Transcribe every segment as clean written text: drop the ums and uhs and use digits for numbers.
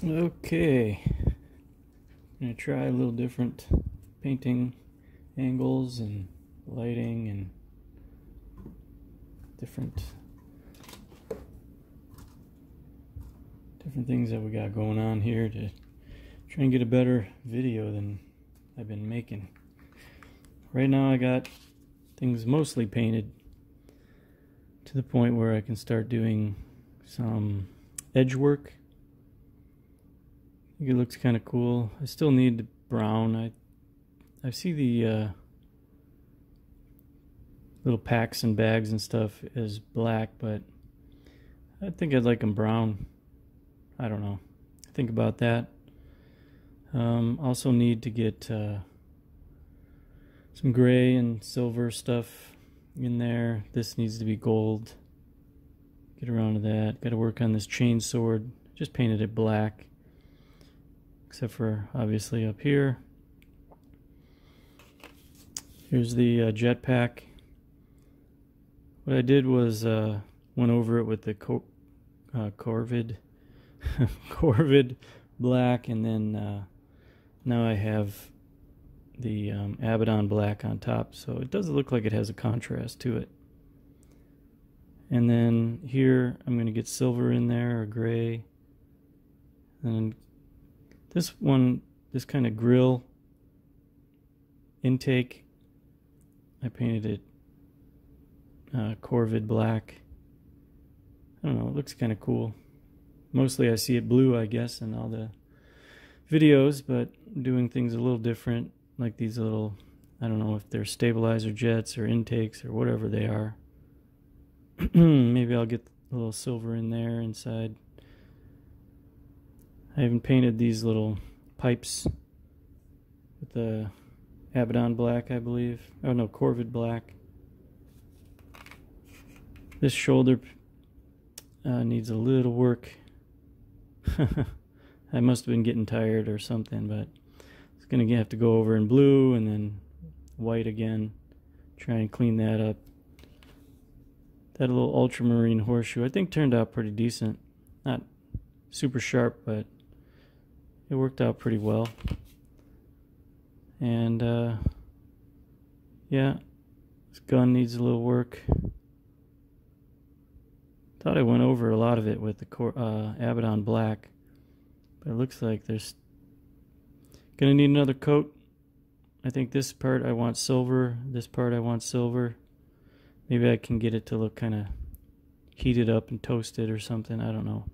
Okay, I'm gonna try a little different painting angles and lighting and different things that we got going on here to try and get a better video than I've been making. Right now I got things mostly painted to the point where I can start doing some edge work. I think it looks kind of cool. I still need the brown. I see the little packs and bags and stuff as black, but I think I'd like them brown. I don't know. Think about that. Also need to get some gray and silver stuff in there. This needs to be gold. Get around to that. Got to work on this chain sword. Just painted it black, except for obviously up here. Here's the jetpack. What I did was went over it with the Corvid Corvid black, and then now I have the Abaddon black on top, so it does look like it has a contrast to it. And then here I'm going to get silver in there, or gray. And this one, this kind of grill intake, I painted it Corvid black. I don't know, it looks kind of cool. Mostly I see it blue, I guess, in all the videos, but I'm doing things a little different, like these little, I don't know if they're stabilizer jets or intakes or whatever they are. Maybe I'll get a little silver in there inside. I haven't painted these little pipes with the Abaddon black, I believe. Oh no, Corvid black. This shoulder needs a little work. I must have been getting tired or something, but it's going to have to go over in blue and then white again. Try and clean that up. That little ultramarine horseshoe I think turned out pretty decent. Not super sharp, but it worked out pretty well. And yeah, this gun needs a little work. Thought I went over a lot of it with the Abaddon black, but it looks like there's gonna need another coat. I think this part I want silver, this part I want silver. Maybe I can get it to look kind of heated up and toasted or something, I don't know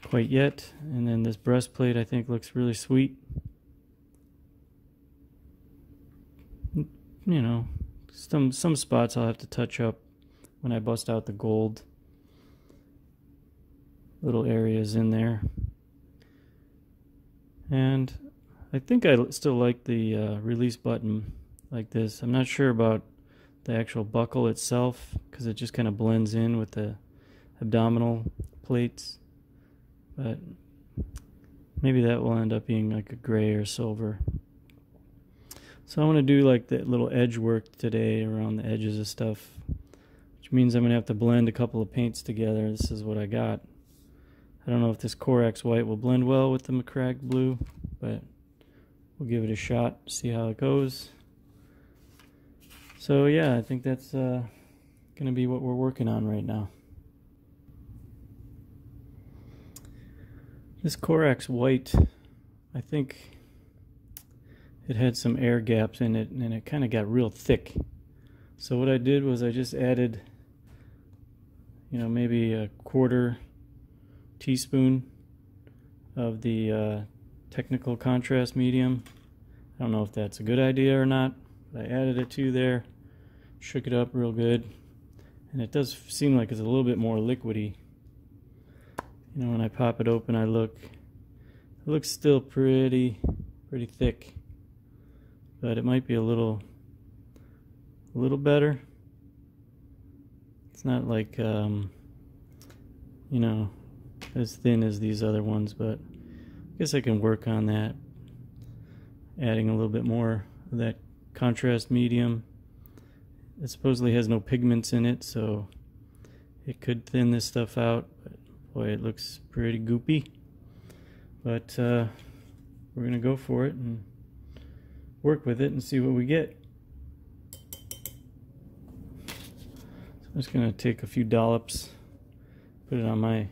quite yet. And then this breastplate I think looks really sweet. You know, some spots I'll have to touch up when I bust out the gold little areas in there. And I think I still like the release button like this. I'm not sure about the actual buckle itself because it just kind of blends in with the abdominal plates, but maybe that will end up being like a gray or silver. So I want to do like that little edge work today around the edges of stuff, which means I'm going to have to blend a couple of paints together. This is what I got. I don't know if this Corax white will blend well with the Macragge blue, but we'll give it a shot, see how it goes. So yeah, I think that's going to be what we're working on right now. This Corax white, I think it had some air gaps in it, and it kind of got real thick. So what I did was I just added, you know, maybe a quarter teaspoon of the technical contrast medium. I don't know if that's a good idea or not, but I added it to there, shook it up real good, and it does seem like it's a little bit more liquidy. You know, when I pop it open, it looks still pretty thick, but it might be a little better. It's not like you know, as thin as these other ones, but I guess I can work on that, adding a little bit more of that contrast medium. It supposedly has no pigments in it, so it could thin this stuff out, but boy, it looks pretty goopy. But we're going to go for it and work with it and see what we get. So I'm just going to take a few dollops, put it on my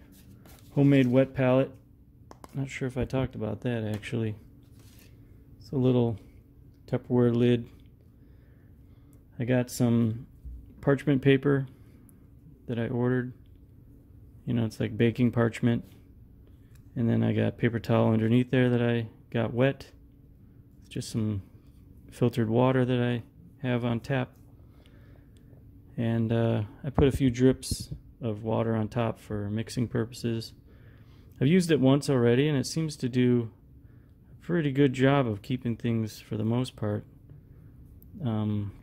homemade wet palette. Not sure if I talked about that actually. It's a little Tupperware lid. I got some parchment paper that I ordered. You know, it's like baking parchment. And then I got paper towel underneath there that I got wet. It's just some filtered water that I have on tap. And I put a few drips of water on top for mixing purposes. I've used it once already, and it seems to do a pretty good job of keeping things, for the most part,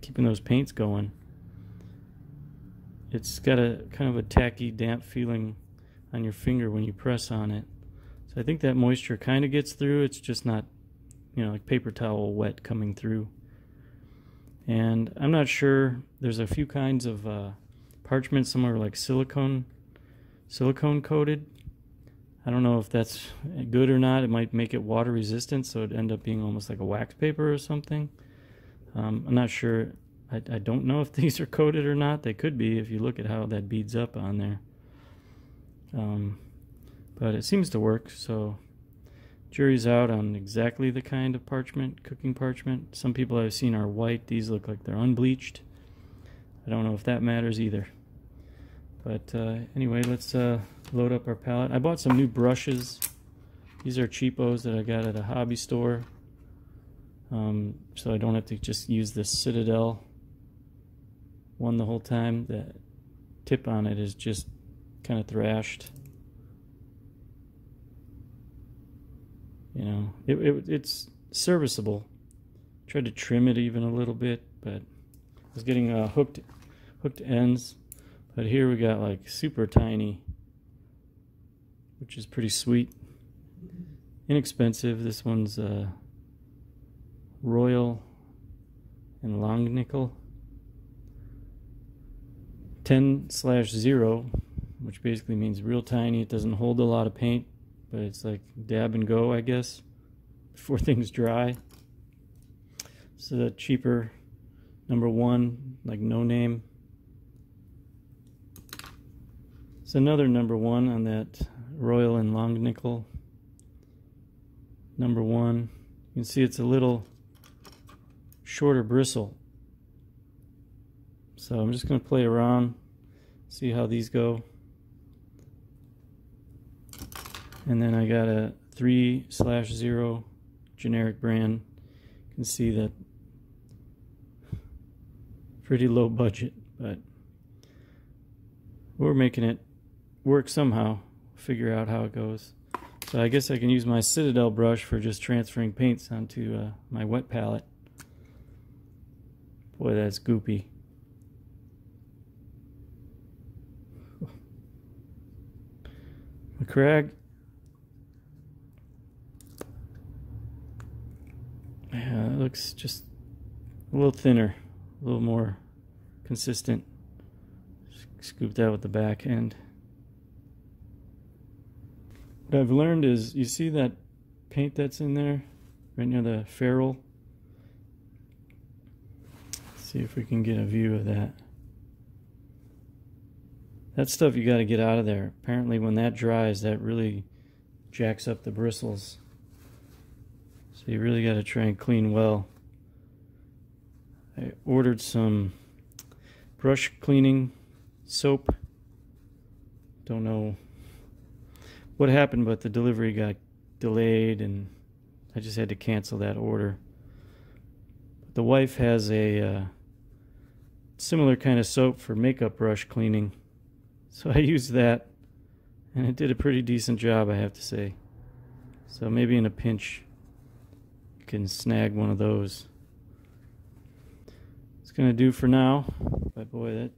keeping those paints going. It's got a kind of a tacky, damp feeling on your finger when you press on it. So I think that moisture kind of gets through. It's just not, you know, like paper towel wet coming through. And I'm not sure. There's a few kinds of parchment. Some are like silicone coated. I don't know if that's good or not. It might make it water resistant, so it'd end up being almost like a wax paper or something. I'm not sure. I don't know if these are coated or not. They could be if you look at how that beads up on there. But it seems to work, so jury's out on exactly the kind of parchment, cooking parchment. Some people I've seen are white. These look like they're unbleached. I don't know if that matters either. But anyway, let's load up our palette. I bought some new brushes. These are cheapos that I got at a hobby store. So I don't have to just use this Citadel one the whole time. The tip on it is just kind of thrashed. You know, it's serviceable. Tried to trim it even a little bit, but I was getting hooked ends. But here we got like super tiny, which is pretty sweet. Inexpensive. This one's Royal and Long Nickel 10/0, which basically means real tiny. It doesn't hold a lot of paint, but it's like dab and go, I guess, before things dry. So the cheaper #1, like no name. It's another #1 on that Royal and Long Nickel #1. You can see it's a little shorter bristle. So I'm just going to play around, see how these go. And then I got a 3/0 generic brand. You can see that pretty low budget, but we're making it work somehow. Figure out how it goes. So I guess I can use my Citadel brush for just transferring paints onto my wet palette. Boy, that's goopy. The crag. Yeah, it looks just a little thinner, a little more consistent. Scoop that with the back end. What I've learned is, you see that paint that's in there, right near the ferrule? Let's see if we can get a view of that. That stuff you got to get out of there. Apparently when that dries, that really jacks up the bristles. So you really got to try and clean well. I ordered some brush cleaning soap. Don't know what happened, but the delivery got delayed and I just had to cancel that order. The wife has a similar kind of soap for makeup brush cleaning, so I used that and it did a pretty decent job, I have to say. So maybe in a pinch you can snag one of those. It's gonna do for now, but boy, that's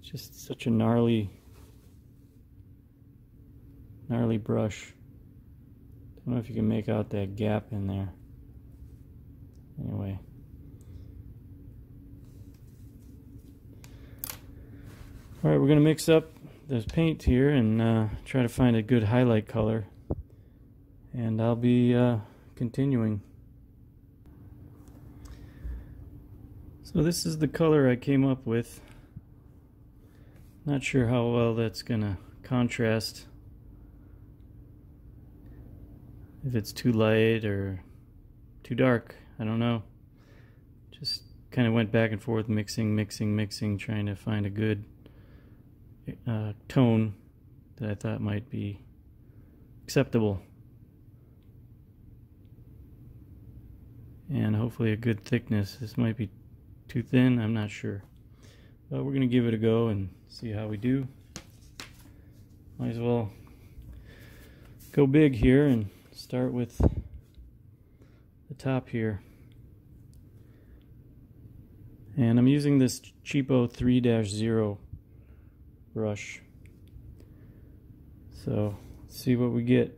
just such a gnarly brush. Don't know if you can make out that gap in there. Anyway. Alright, we're going to mix up this paint here and try to find a good highlight color. and I'll be continuing. So this is the color I came up with. Not sure how well that's gonna contrast, if it's too light or too dark, I don't know. Just kind of went back and forth, mixing, trying to find a good tone that I thought might be acceptable, and hopefully a good thickness. This might be too thin, I'm not sure, but we're gonna give it a go and see how we do. Might as well go big here and start with the top here. And I'm using this cheapo 3-0 brush. So let's see what we get.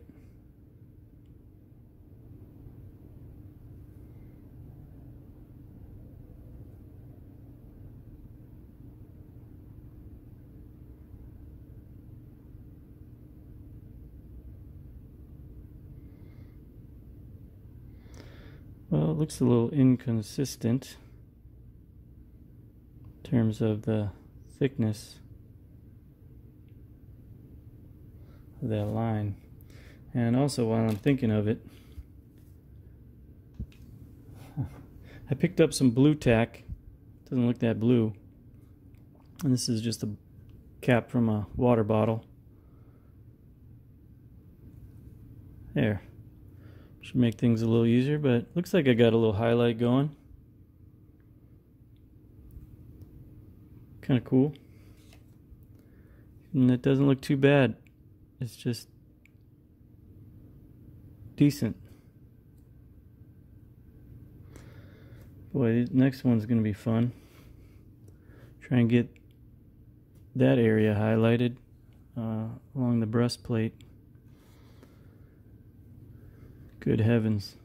Well, it looks a little inconsistent in terms of the thickness of that line. And also, while I'm thinking of it, I picked up some blue tack. Doesn't look that blue. And this is just a cap from a water bottle. There. Should make things a little easier, but looks like I got a little highlight going. Kind of cool. And it doesn't look too bad. It's just decent. Boy, the next one's going to be fun. Try and get that area highlighted along the breastplate. Good heavens.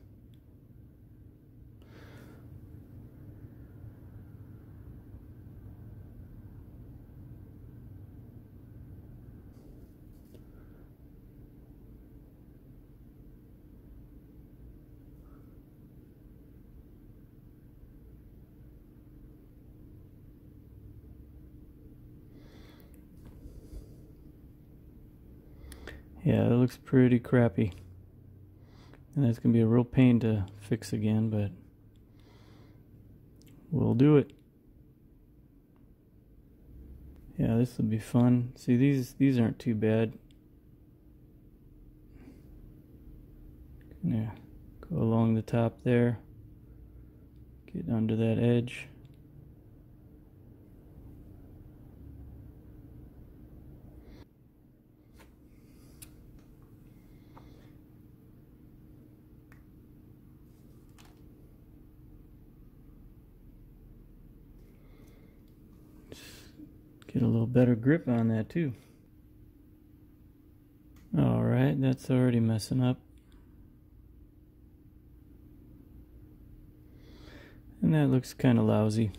Yeah, that looks pretty crappy. And that's going to be a real pain to fix again, but we'll do it. Yeah, this will be fun. See, these aren't too bad. Yeah, go along the top there. Get under that edge. Get a little better grip on that too. Alright, that's already messing up. And that looks kind of lousy.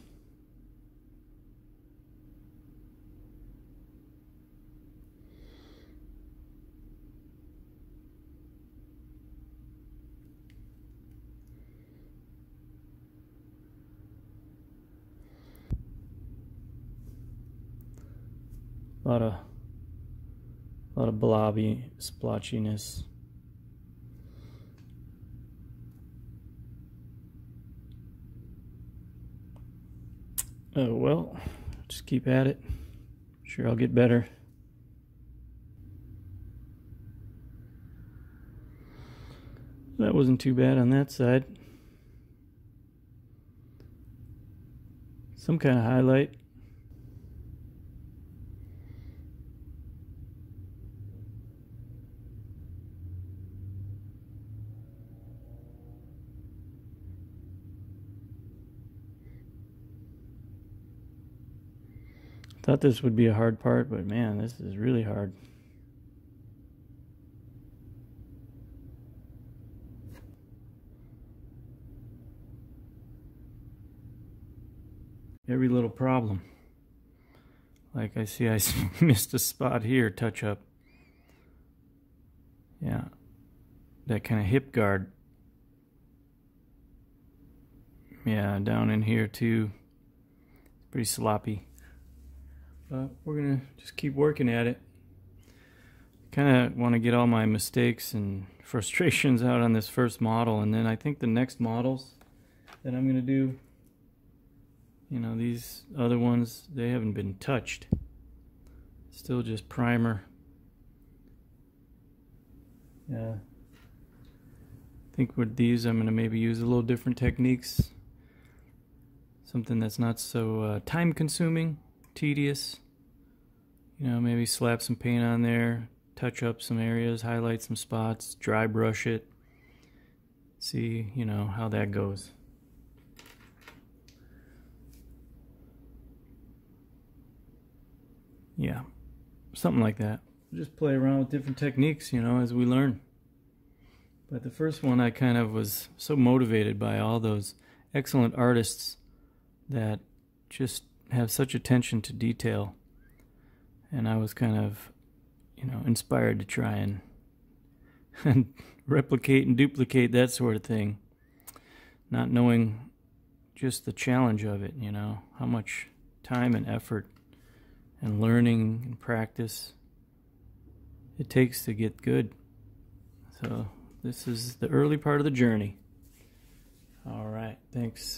A lot of blobby splotchiness. Oh well, just keep at it. Sure, I'll get better. That wasn't too bad on that side. Some kind of highlight. Thought this would be a hard part, but man, this is really hard. Every little problem. Like I see I missed a spot here, touch up. Yeah. that kind of hip guard. Yeah, down in here too. Pretty sloppy. But we're gonna just keep working at it. Kind of want to get all my mistakes and frustrations out on this first model, and then I think the next models that I'm gonna do, you know, these other ones, they haven't been touched. Still just primer. Yeah. I think with these I'm gonna maybe use a little different techniques. Something that's not so time consuming, tedious. You know, maybe slap some paint on there, touch up some areas, highlight some spots, dry brush it. See, you know, how that goes. Yeah, something like that. Just play around with different techniques, you know, as we learn. But the first one, I kind of was so motivated by all those excellent artists that just have such attention to detail, and I was kind of, you know, inspired to try and replicate and duplicate that sort of thing, not knowing just the challenge of it, you know, how much time and effort and learning and practice it takes to get good. So this is the early part of the journey. All right, thanks.